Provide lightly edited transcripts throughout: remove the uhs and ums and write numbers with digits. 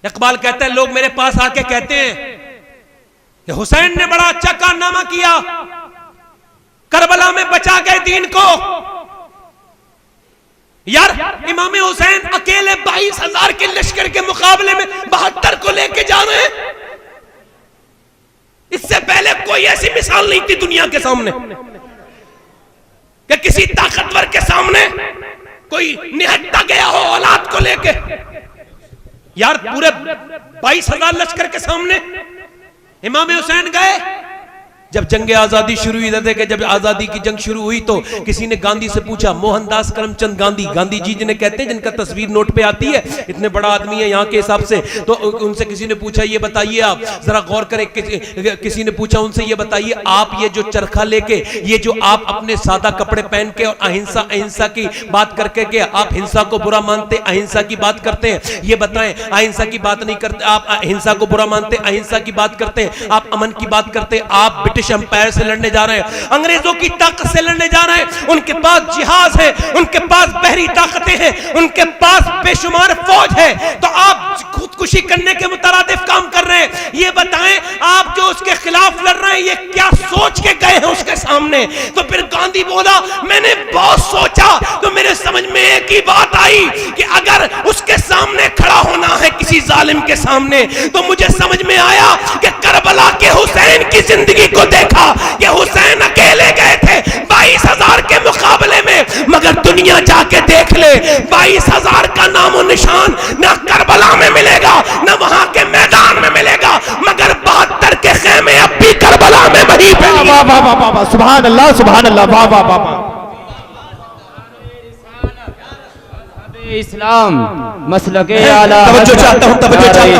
इकबाल कहता है लोग मेरे पास आके कहते हैं कि हुसैन ने बड़ा अच्छा कारनामा किया, करबला में बचा गए दीन को। यार इमाम हुसैन अकेले 22,000 के लश्कर के मुकाबले में 72 को लेके जा रहे हैं। इससे पहले कोई ऐसी मिसाल नहीं थी दुनिया के सामने कि किसी ताकतवर के सामने कोई निहत्ता गया हो औलाद को लेके। यार पूरे 22,000 लश्कर के सामने इमाम हुसैन गए। जब जंग आजादी शुरू हुई थे कि जब आजादी की जंग शुरू हुई तो किसी ने गांधी से पूछा, मोहनदास करमचंद गांधी, गांधी जी जिन्हें कहते हैं, जिनका तस्वीर नोट पे आती है, इतने बड़ा आदमी है यहाँ के हिसाब से, तो उनसे किसी ने पूछा ये बताइए आप जरा गौर करें, किसी ने पूछा उनसे ये बताइए आप ये जो चरखा लेके, ये जो आप अपने सादा कपड़े पहन के और अहिंसा अहिंसा की बात करके के आप हिंसा को बुरा मानते, अहिंसा की बात करते हैं, ये बताएं। अहिंसा की बात नहीं करते आप, हिंसा को बुरा मानते, अहिंसा की बात करते हैं आप, अमन की बात करते हैं आप, ब्रिटिश एम्पायर से लड़ने जा रहे हैं, अंग्रेजों की ताकत से लड़ने जा रहे हैं। उनके पास जिहाज है, उनके पास बहरी ताकतें हैं, उनके पास बेशुमार फौज है, तो आप खुदकुशी करने के मुतरादिफ काम कर रहे हैं। ये बताएं आप जो उसके खिलाफ लड़ रहे हैं ये क्या सोच के गए हैं उसके सामने? तो फिर गांधी बोला मैंने बहुत सोचा तो मेरे समझ में एक ही बात आई कि अगर उसके सामने खड़ा होना है किसी जालिम के सामने, तो मुझे समझ में आया कि करबला के हुसैन की जिंदगी को देखा कि हुसैन अकेले गए थे 22,000 के मुकाबले में, मगर दुनिया जाके देख ले 22,000 का नामो निशान ना करबला में मिलेगा ना वहां के मैदान में मिलेगा, मगर 72 के खेमे अब भी करबला में वहीं पे। वाह वाह वाह वाह, सुभान अल्लाह, सुभान अल्लाह, वाह वाह वाह। इस्लाम मसलके आला तवज्जो चाहता हूं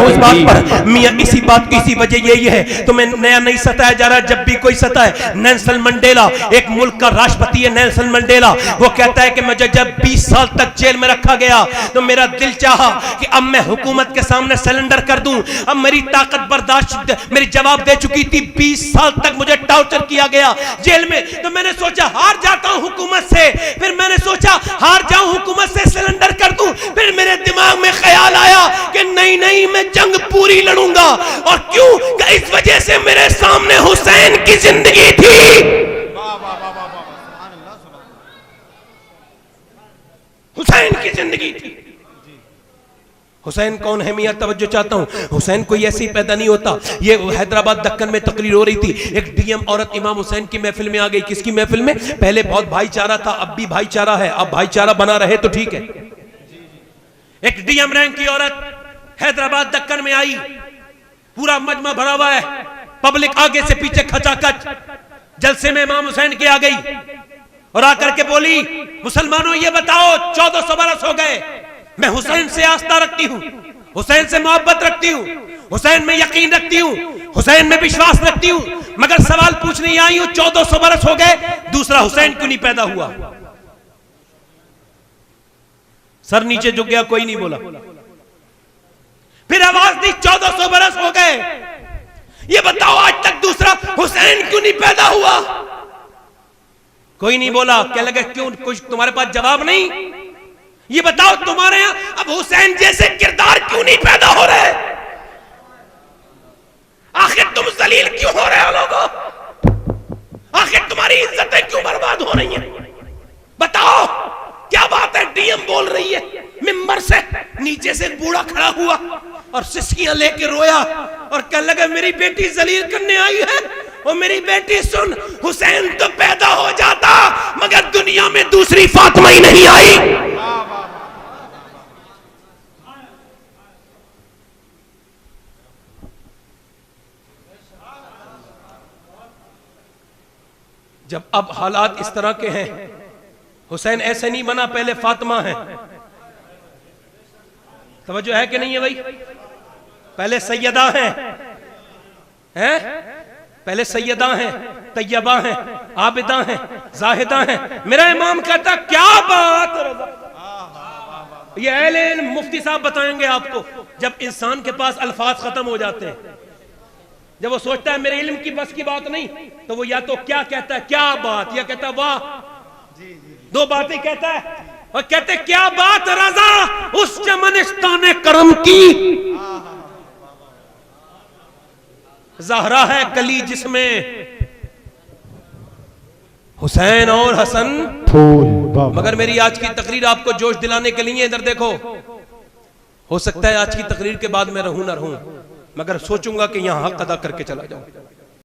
इस बात पर मियां, इसी बात की इसी वजह यही है तो मैं नया नहीं सताया जा रहा। जब भी कोई सताए, नेल्सन मंडेला एक मुल्क का राष्ट्रपति है, नेल्सन मंडेला, वो कहता है कि मुझे जब 20 साल तक जेल में रखा गया तो मेरा दिल चाहा कि अब मैं हुकूमत के सामने सरेंडर कर दूं। अब मेरी ताकत बर्दाश्त मेरी जवाब दे चुकी थी, 20 साल तक मुझे टॉर्चर किया गया जेल में, तो मैंने सोचा हार जाता हूं हुकूमत से। फिर मैंने सोचा हार जाऊं हुकूमत से, सरेंडर कर दूं। फिर मेरे दिमाग में ख्याल आया कि नहीं नहीं मैं जंग पूरी लड़ूंगा, और क्यों? इस वजह से मेरे सामने हुसैन की जिंदगी थी। हुसैन की जिंदगी थी। हुसैन कौन है मियां? तवज्जो चाहता हूं, हुसैन कोई ऐसे ही पैदा नहीं होता। ये हैदराबाद दक्कन में तकरीर हो रही थी, एक डीएम औरत इमाम हुसैन की महफिल में आ गई। किसकी महफिल में? पहले बहुत भाईचारा था, अब भी भाईचारा है, अब भाईचारा बना रहे तो ठीक है। एक डीएम रैंक की औरत हैदराबाद दक्कन में आई, पूरा मजमा भरा हुआ है, पब्लिक आगे से पीछे खचाखच, जलसे में इमाम हुसैन की आ गई और आकर के बोली मुसलमानों ये बताओ 1400 बरस हो गए, मैं हुसैन से आस्था रखती हूं, हुसैन से मोहब्बत रखती हूं, हुसैन में यकीन रखती हूं, हुसैन में विश्वास रखती हूं, मगर सवाल पूछने आई हूं 1400 बरस हो गए दूसरा हुसैन क्यों नहीं पैदा हुआ? सर नीचे झुक गया, कोई नहीं बोला। फिर आवाज दी 1400 बरस हो गए, ये बताओ आज तक दूसरा हुसैन क्यों नहीं पैदा हुआ? कोई नहीं बोला। क्या लगा क्यों? कुछ तुम्हारे पास जवाब नहीं? ये बताओ तुम्हारे यहां अब हुसैन जैसे किरदार क्यों नहीं पैदा हो रहे? आखिर तुम जलील क्यों हो रहे हो लोगों? आखिर तुम्हारी इज्जतें क्यों बर्बाद हो रही हैं? बताओ क्या बात है? डीएम बोल रही है मिंबर से, नीचे से बूढ़ा खड़ा हुआ और सिसकियां लेके रोया और कहने लगा मेरी बेटी जलील करने आई है। और मेरी बेटी सुन, हुसैन तो पैदा हो जाता मगर दुनिया में दूसरी फातिमा ही नहीं आई। जब अब हालात इस तरह के हैं, हुसैन ऐसे नहीं बना, पहले फातिमा है। तवज्जो है कि नहीं है भाई? पहले सैयदा हैं, पहले सैयदा हैं, तैयबा हैं, आबिदा हैं, जाहिदा हैं। मेरा इमाम कहता क्या बात, ये अहले इल्म मुफ्ती साहब बताएंगे आपको। जब इंसान के पास अल्फाज खत्म हो जाते हैं, जब वो सोचता है मेरे इल्म की बस की बात नहीं, तो वो या तो क्या कहता है क्या बात, या कहता है वाह, दो बातें कहता है। और कहते क्या बात रजा उस चमनिस्तान करम की, ज़हरा है कली जिसमें हुसैन और हसन फूल। मगर मेरी आज की तकरीर आपको जोश दिलाने के लिए, इधर देखो, हो सकता है आज की तकरीर के बाद मैं रहूं ना रहूं, मगर सोचूंगा कि यहां हक अदा करके चला जाऊं।